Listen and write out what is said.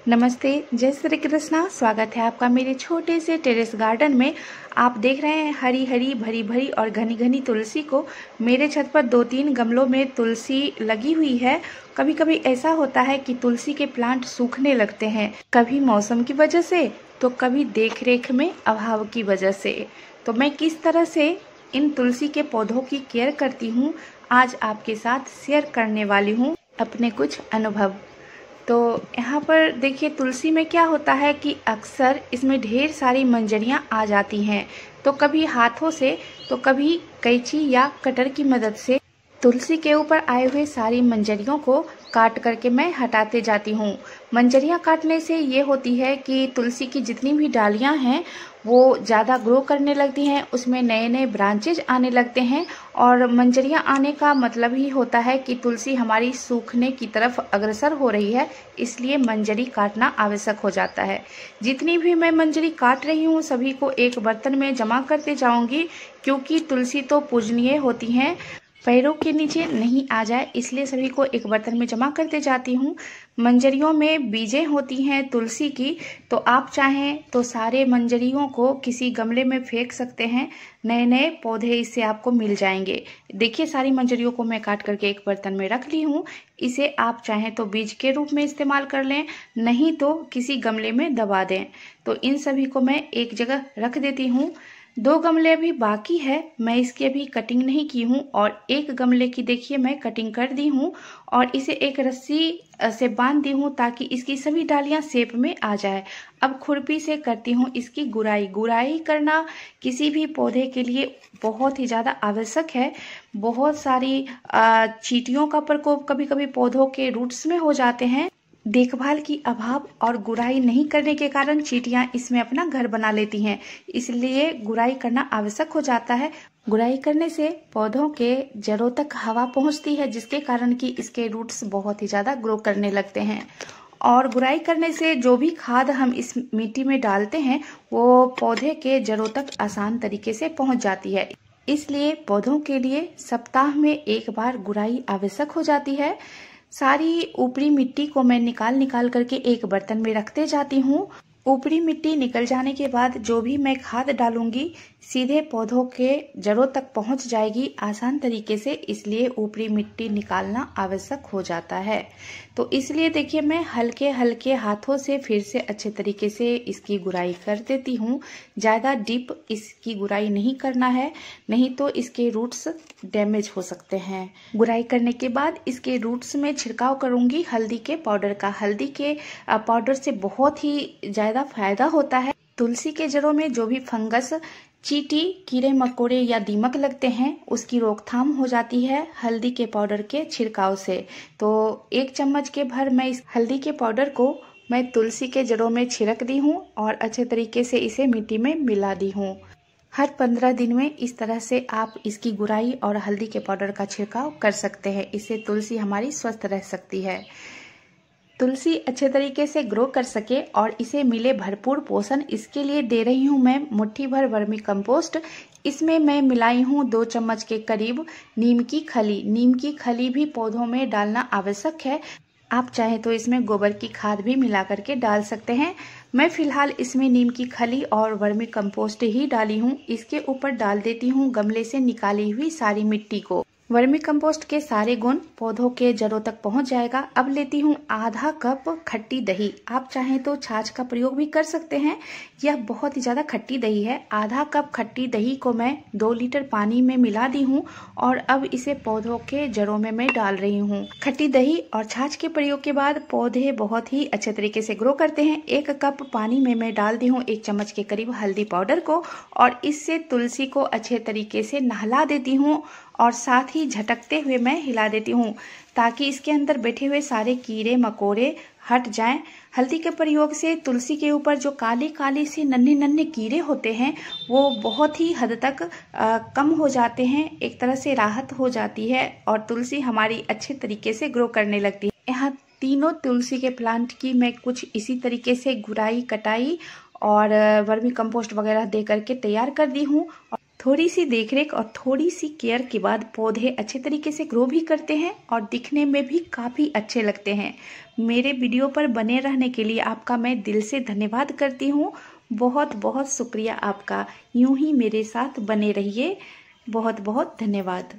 नमस्ते, जय श्री कृष्णा। स्वागत है आपका मेरे छोटे से टेरेस गार्डन में। आप देख रहे हैं हरी हरी भरी भरी और घनी घनी तुलसी को। मेरे छत पर 2-3 गमलों में तुलसी लगी हुई है। कभी कभी ऐसा होता है कि तुलसी के प्लांट सूखने लगते हैं, कभी मौसम की वजह से तो कभी देखरेख में अभाव की वजह से। तो मैं किस तरह से इन तुलसी के पौधों की केयर करती हूँ, आज आपके साथ शेयर करने वाली हूँ अपने कुछ अनुभव। तो यहाँ पर देखिए, तुलसी में क्या होता है कि अक्सर इसमें ढेर सारी मंजरियाँ आ जाती हैं। तो कभी हाथों से तो कभी कैंची या कटर की मदद से तुलसी के ऊपर आए हुए सारी मंजरियों को काट करके मैं हटाते जाती हूँ। मंजरियाँ काटने से ये होती है कि तुलसी की जितनी भी डालियाँ हैं वो ज़्यादा ग्रो करने लगती हैं, उसमें नए नए ब्रांचेज आने लगते हैं। और मंजरियाँ आने का मतलब ही होता है कि तुलसी हमारी सूखने की तरफ अग्रसर हो रही है, इसलिए मंजरी काटना आवश्यक हो जाता है। जितनी भी मैं मंजरी काट रही हूँ सभी को एक बर्तन में जमा करते जाऊँगी, क्योंकि तुलसी तो पूजनीय होती हैं, पैरों के नीचे नहीं आ जाए, इसलिए सभी को एक बर्तन में जमा करते जाती हूँ। मंजरियों में बीजें होती हैं तुलसी की, तो आप चाहें तो सारे मंजरियों को किसी गमले में फेंक सकते हैं, नए नए पौधे इससे आपको मिल जाएंगे। देखिए, सारी मंजरियों को मैं काट करके एक बर्तन में रख ली हूँ। इसे आप चाहें तो बीज के रूप में इस्तेमाल कर लें, नहीं तो किसी गमले में दबा दें। तो इन सभी को मैं एक जगह रख देती हूँ। 2 गमले अभी बाकी है, मैं इसकी अभी कटिंग नहीं की हूँ, और एक गमले की देखिए मैं कटिंग कर दी हूँ और इसे एक रस्सी से बांध दी हूँ ताकि इसकी सभी डालियाँ शेप में आ जाए। अब खुरपी से करती हूँ इसकी गुड़ाई। गुड़ाई करना किसी भी पौधे के लिए बहुत ही ज़्यादा आवश्यक है। बहुत सारी चींटियों का प्रकोप कभी कभी पौधों के रूट्स में हो जाते हैं। देखभाल की अभाव और गुड़ाई नहीं करने के कारण चींटियां इसमें अपना घर बना लेती हैं, इसलिए गुड़ाई करना आवश्यक हो जाता है। गुड़ाई करने से पौधों के जड़ों तक हवा पहुंचती है, जिसके कारण कि इसके रूट्स बहुत ही ज़्यादा ग्रो करने लगते हैं। और गुड़ाई करने से जो भी खाद हम इस मिट्टी में डालते हैं वो पौधे के जड़ों तक आसान तरीके से पहुँच जाती है, इसलिए पौधों के लिए सप्ताह में एक बार गुड़ाई आवश्यक हो जाती है। सारी ऊपरी मिट्टी को मैं निकाल करके एक बर्तन में रखते जाती हूँ। ऊपरी मिट्टी निकल जाने के बाद जो भी मैं खाद डालूंगी सीधे पौधों के जड़ों तक पहुंच जाएगी आसान तरीके से, इसलिए ऊपरी मिट्टी निकालना आवश्यक हो जाता है। तो इसलिए देखिए, मैं हल्के हल्के हाथों से फिर से अच्छे तरीके से इसकी गुड़ाई कर देती हूँ। ज़्यादा डीप इसकी गुड़ाई नहीं करना है, नहीं तो इसके रूट्स डैमेज हो सकते हैं। गुड़ाई करने के बाद इसके रूट्स में छिड़काव करूंगी हल्दी के पाउडर का। हल्दी के पाउडर से बहुत ही ज़्यादा फायदा होता है। तुलसी के जड़ों में जो भी फंगस, चींटी, कीड़े मकोड़े या दीमक लगते हैं उसकी रोकथाम हो जाती है हल्दी के पाउडर के छिड़काव से। तो 1 चम्मच के भर मैं इस हल्दी के पाउडर को मैं तुलसी के जड़ों में छिड़क दी हूँ और अच्छे तरीके से इसे मिट्टी में मिला दी हूँ। हर 15 दिन में इस तरह से आप इसकी गुड़ाई और हल्दी के पाउडर का छिड़काव कर सकते हैं, इससे तुलसी हमारी स्वस्थ रह सकती है। तुलसी अच्छे तरीके से ग्रो कर सके और इसे मिले भरपूर पोषण, इसके लिए दे रही हूँ मैं मुट्ठी भर वर्मी कंपोस्ट। इसमें मैं मिलाई हूँ 2 चम्मच के करीब नीम की खली। नीम की खली भी पौधों में डालना आवश्यक है। आप चाहे तो इसमें गोबर की खाद भी मिला करके डाल सकते हैं। मैं फिलहाल इसमें नीम की खली और वर्मी कंपोस्ट ही डाली हूँ। इसके ऊपर डाल देती हूँ गमले से निकाली हुई सारी मिट्टी को। वर्मी कंपोस्ट के सारे गुण पौधों के जड़ों तक पहुंच जाएगा। अब लेती हूँ आधा कप खट्टी दही। आप चाहें तो छाछ का प्रयोग भी कर सकते हैं, यह बहुत ही ज़्यादा खट्टी दही है। आधा कप खट्टी दही को मैं 2 लीटर पानी में मिला दी हूँ और अब इसे पौधों के जड़ों में मैं डाल रही हूँ। खट्टी दही और छाछ के प्रयोग के बाद पौधे बहुत ही अच्छे तरीके से ग्रो करते हैं। 1 कप पानी में मैं डाल दी हूँ 1 चम्मच के करीब हल्दी पाउडर को और इससे तुलसी को अच्छे तरीके से नहला देती हूँ और साथ ही झटकते हुए मैं हिला देती हूँ ताकि इसके अंदर बैठे हुए सारे कीड़े मकोड़े हट जाएं। हल्दी के प्रयोग से तुलसी के ऊपर जो काले काले से नन्हे नन्हे कीड़े होते हैं वो बहुत ही हद तक कम हो जाते हैं, एक तरह से राहत हो जाती है और तुलसी हमारी अच्छे तरीके से ग्रो करने लगती है। यहाँ तीनों तुलसी के प्लांट की मैं कुछ इसी तरीके से गुड़ाई, कटाई और वर्मी कंपोस्ट वगैरह दे करके तैयार कर दी हूँ। थोड़ी सी देखरेख और थोड़ी सी केयर के बाद पौधे अच्छे तरीके से ग्रो भी करते हैं और दिखने में भी काफ़ी अच्छे लगते हैं। मेरे वीडियो पर बने रहने के लिए आपका मैं दिल से धन्यवाद करती हूँ। बहुत बहुत शुक्रिया आपका। यूं ही मेरे साथ बने रहिए। बहुत बहुत धन्यवाद।